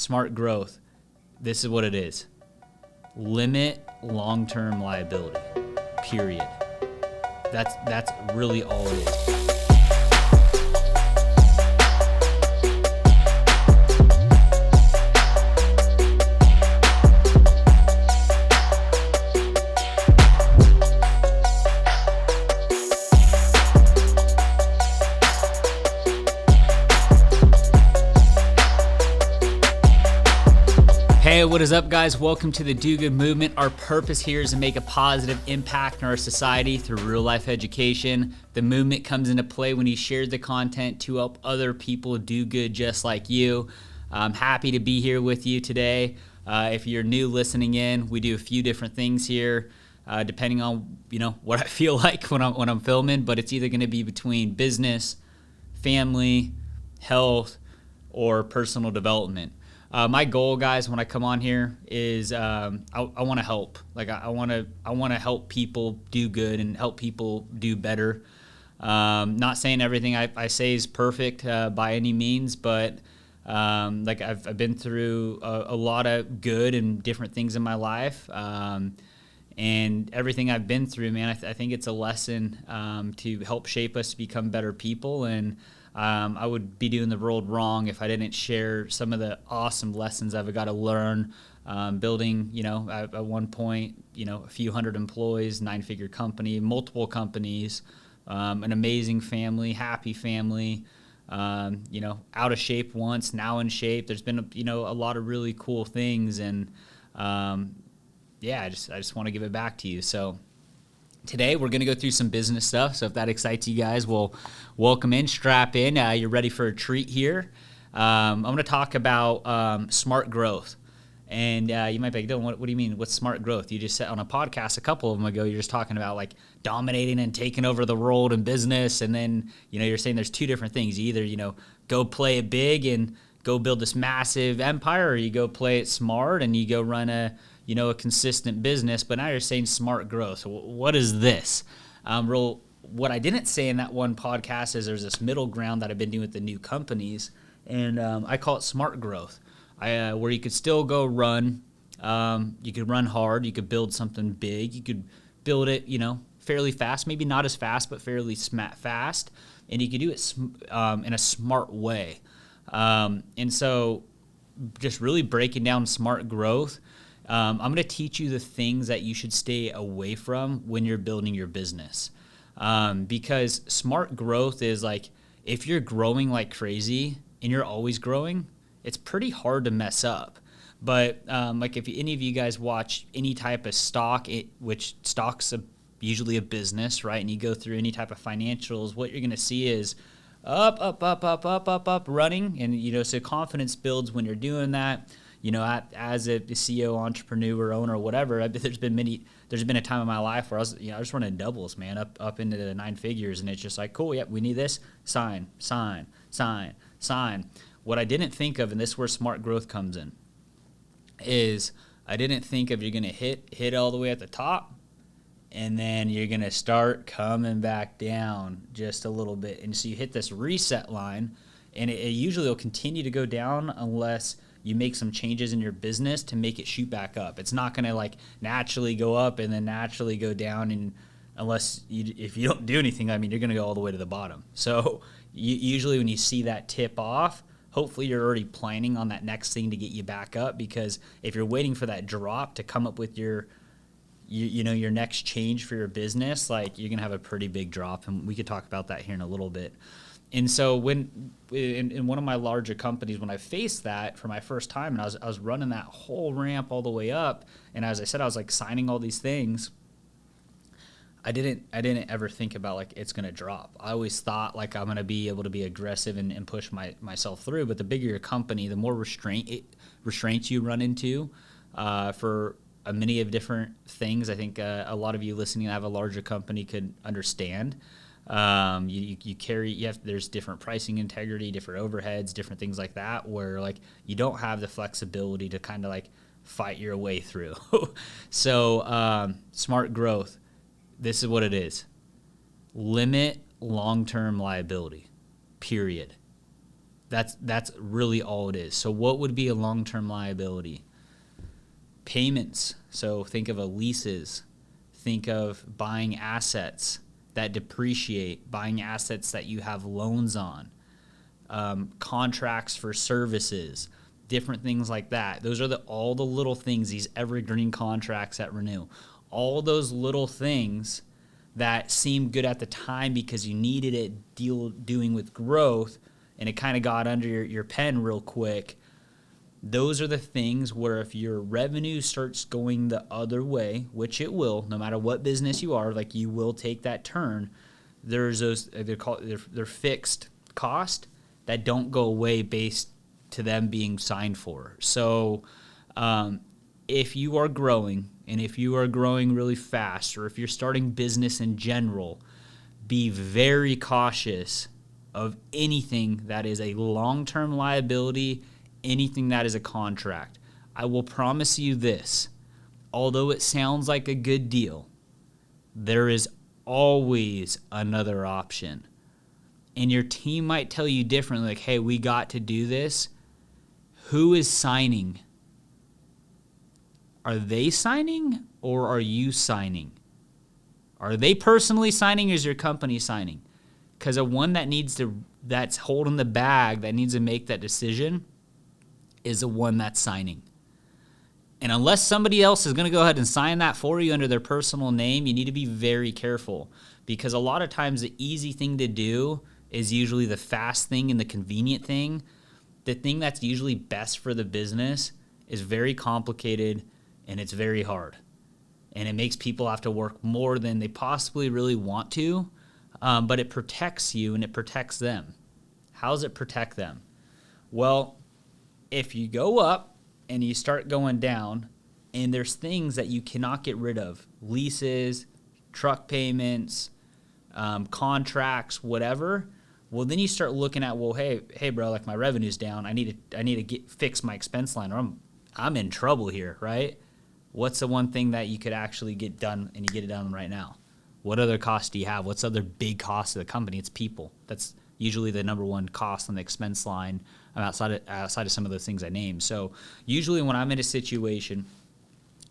smart growth, this is what it is. Limit long-term liability, period. That's really all it is. Hey, what is up, guys? Welcome to the Do Good Movement. Our purpose here is to make a positive impact in our society through real-life education. The movement comes into play when you share the content to help other people do good just like you. I'm happy to be here with you today. If you're new listening in, we do a few different things here, depending on what I feel like when I'm filming. But it's either going to be between business, family, health, or personal development. My goal, guys, when I come on here is I want to help. Like I want to help people do good and help people do better. Not saying everything I say is perfect by any means, but like I've been through a lot of good and different things in my life, and everything I've been through, man, I think it's a lesson to help shape us to become better people. And I would be doing the world wrong if I didn't share some of the awesome lessons I've got to learn building, at one point, a few hundred employees, 9-figure company, multiple companies, an amazing family, happy family, out of shape once, now in shape. There's been, a lot of really cool things. And I just want to give it back to you. So today, we're going to go through some business stuff, so if that excites you guys, we'll welcome in, strap in. You're ready for a treat here. I'm going to talk about smart growth. And you might be like, Dylan, what do you mean? What's smart growth? You just said on a podcast a couple of them ago, you're just talking about like dominating and taking over the world in business. And then, you're saying there's two different things. You either, go play it big and go build this massive empire, or you go play it smart and you go run a consistent business. But now you're saying smart growth. So what is this? What I didn't say in that one podcast is there's this middle ground that I've been doing with the new companies, and I call it smart growth, where you could still go run. You could run hard. You could build something big. You could build it, fairly fast, maybe not as fast, but fairly fast, and you could do it in a smart way. And so just really breaking down smart growth, I'm going to teach you the things that you should stay away from when you're building your business. Because smart growth is like, if you're growing like crazy and you're always growing, it's pretty hard to mess up. But like if any of you guys watch any type of stock, which stock's usually a business, right? And you go through any type of financials, what you're going to see is up, running. And, so confidence builds when you're doing that. As a CEO, entrepreneur, owner, whatever, there's been a time in my life where I was just running doubles, man, up into the 9 figures, and it's just like, cool, yeah, we need this, sign. What I didn't think of, and this is where smart growth comes in, is I didn't think of you're going to hit all the way at the top, and then you're going to start coming back down just a little bit, and so you hit this reset line, and it usually will continue to go down unless you make some changes in your business to make it shoot back up. It's not going to like naturally go up and then naturally go down, and if you don't do anything, you're going to go all the way to the bottom. So usually when you see that tip off, hopefully you're already planning on that next thing to get you back up, because if you're waiting for that drop to come up with your next change for your business, like you're going to have a pretty big drop, and we could talk about that here in a little bit. And so when in one of my larger companies, when I faced that for my first time, and I was running that whole ramp all the way up, and as I said, I was like signing all these things, I didn't ever think about like it's gonna drop. I always thought like I'm gonna be able to be aggressive and push myself through. But the bigger your company, the more restraints you run into for many of different things. I think a lot of you listening that have a larger company could understand. There's different pricing integrity, different overheads, different things like that, where like you don't have the flexibility to kind of like fight your way through. So smart growth, this is what it is. Limit long-term liability, period. That's really all it is. So what would be a long-term liability? Payments. So think of leases. Think of buying assets that depreciate, buying assets that you have loans on, contracts for services, different things like that. Those are all the little things, these evergreen contracts that renew. All those little things that seem good at the time because you needed it doing with growth, and it kind of got under your pen real quick. Those are the things where if your revenue starts going the other way, which it will, no matter what business you are, like you will take that turn. There's those they're fixed cost that don't go away based to them being signed for. So if you are growing, and if you are growing really fast, or if you're starting business in general, be very cautious of anything that is a long-term liability, anything that is a contract. I will promise you this, although it sounds like a good deal, there is always another option. And your team might tell you differently, like, hey, we got to do this. Who is signing? Are they signing or are you signing? Are they personally signing or is your company signing? Because the one that's holding the bag, that needs to make that decision, is the one that's signing. And unless somebody else is going to go ahead and sign that for you under their personal name, you need to be very careful. Because a lot of times the easy thing to do is usually the fast thing and the convenient thing. The thing that's usually best for the business is very complicated and it's very hard. And it makes people have to work more than they possibly really want to. But it protects you and it protects them. How does it protect them? Well, if you go up and you start going down and there's things that you cannot get rid of, leases, truck payments, contracts, whatever, well, then you start looking at, well, hey, bro, like my revenue's down. I need to fix my expense line, or I'm in trouble here, right? What's the one thing that you could actually get done and you get it done right now? What other costs do you have? What's the other big cost of the company? It's people. That's usually the number one cost on the expense line outside of some of those things I named. So usually when I'm in a situation,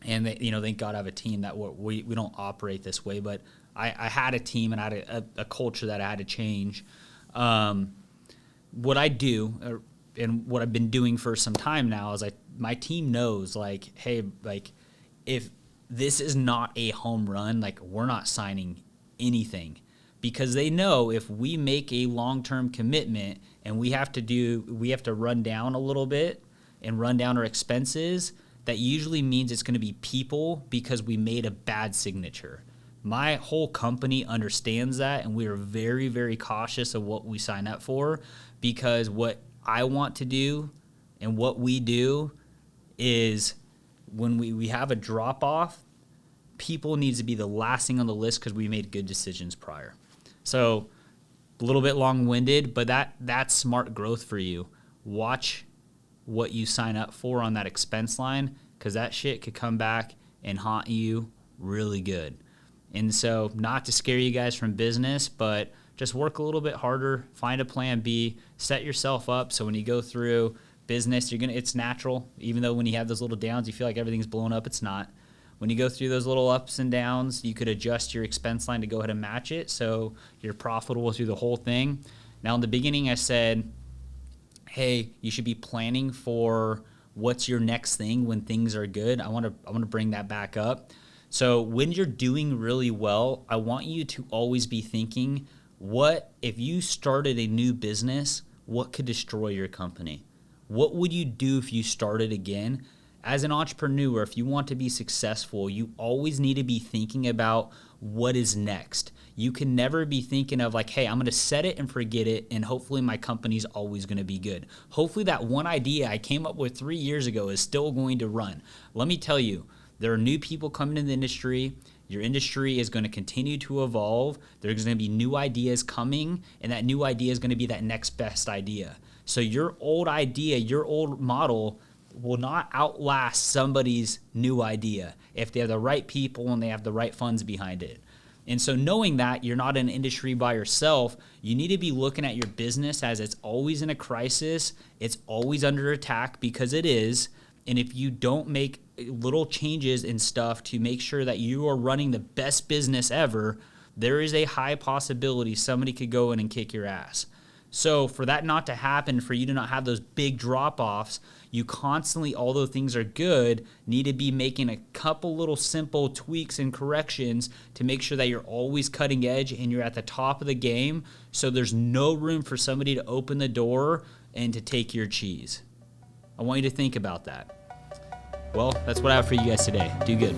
and thank God I have a team that we don't operate this way, but I had a team and I had a culture that I had to change. What I do, and what I've been doing for some time now, is my team knows, like, hey, like, if this is not a home run, like, we're not signing anything, because they know if we make a long-term commitment and we have to run down a little bit and run down our expenses, that usually means it's going to be people because we made a bad signature. My whole company understands that, and we are very, very cautious of what we sign up for, because what I want to do and what we do is when we have a drop-off, people needs to be the last thing on the list because we made good decisions prior. So a little bit long-winded, but that's smart growth for you. Watch what you sign up for on that expense line, because that shit could come back and haunt you really good. And so, not to scare you guys from business, but just work a little bit harder, find a plan B, set yourself up so when you go through business, it's natural. Even though when you have those little downs, you feel like everything's blown up, it's not. When you go through those little ups and downs, you could adjust your expense line to go ahead and match it so you're profitable through the whole thing. Now, in the beginning, I said, hey, you should be planning for what's your next thing when things are good. I want to bring that back up. So when you're doing really well, I want you to always be thinking, what if you started a new business, what could destroy your company? What would you do if you started again? As an entrepreneur, if you want to be successful, you always need to be thinking about what is next. You can never be thinking of like, hey, I'm going to set it and forget it, and hopefully my company's always going to be good. Hopefully that one idea I came up with 3 years ago is still going to run. Let me tell you, there are new people coming in the industry. Your industry is going to continue to evolve. There's going to be new ideas coming, and that new idea is going to be that next best idea. So your old idea, your old model will not outlast somebody's new idea if they have the right people and they have the right funds behind it. And so knowing that you're not in an industry by yourself, you need to be looking at your business as it's always in a crisis. It's always under attack, because it is. And if you don't make little changes in stuff to make sure that you are running the best business ever, there is a high possibility somebody could go in and kick your ass. So for that not to happen, for you to not have those big drop-offs, you constantly, although things are good, need to be making a couple little simple tweaks and corrections to make sure that you're always cutting edge and you're at the top of the game, so there's no room for somebody to open the door and to take your cheese. I want you to think about that. Well, that's what I have for you guys today. Do good.